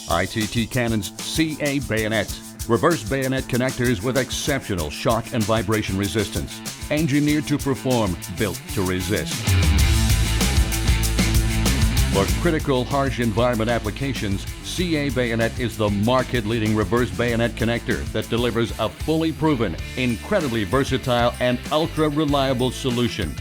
ITT Cannon's CA Bayonet. Reverse bayonet connectors with exceptional shock and vibration resistance. Engineered to perform, built to resist. For critical harsh environment applications, CA Bayonet is the market-leading reverse bayonet connector that delivers a fully proven, incredibly versatile, and ultra-reliable solution.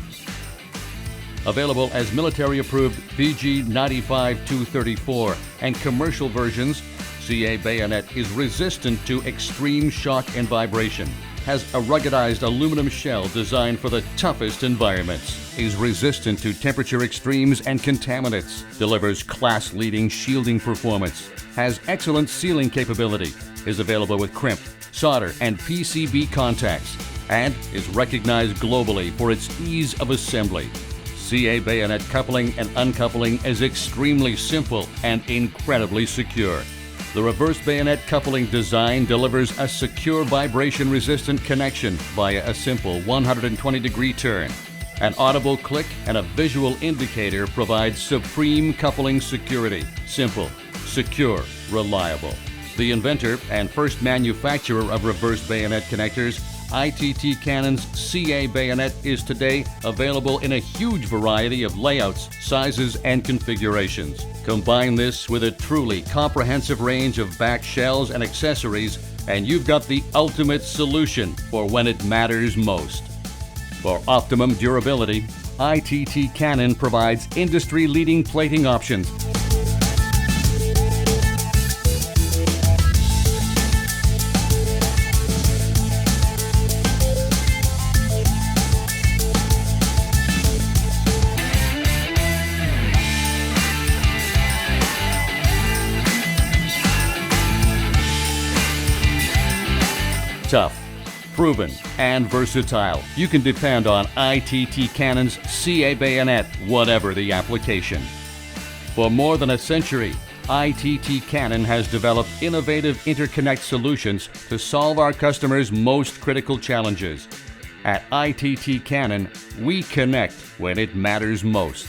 Available as military-approved VG95-234 and commercial versions, CA Bayonet is resistant to extreme shock and vibration, has a ruggedized aluminum shell designed for the toughest environments, is resistant to temperature extremes and contaminants, delivers class-leading shielding performance, has excellent sealing capability, is available with crimp, solder, and PCB contacts, and is recognized globally for its ease of assembly. CA Bayonet coupling and uncoupling is extremely simple and incredibly secure. The reverse bayonet coupling design delivers a secure vibration-resistant connection via a simple 120-degree turn. An audible click and a visual indicator provide supreme coupling security. Simple, secure, reliable. The inventor and first manufacturer of reverse bayonet connectors, ITT Cannon's CA Bayonet is today available in a huge variety of layouts, sizes, and configurations. Combine this with a truly comprehensive range of back shells and accessories, and you've got the ultimate solution for when it matters most. For optimum durability, ITT Cannon provides industry-leading plating options. Tough, proven, and versatile. You can depend on ITT Cannon's CA Bayonet, whatever the application. For more than a century, ITT Cannon has developed innovative interconnect solutions to solve our customers' most critical challenges. At ITT Cannon, we connect when it matters most.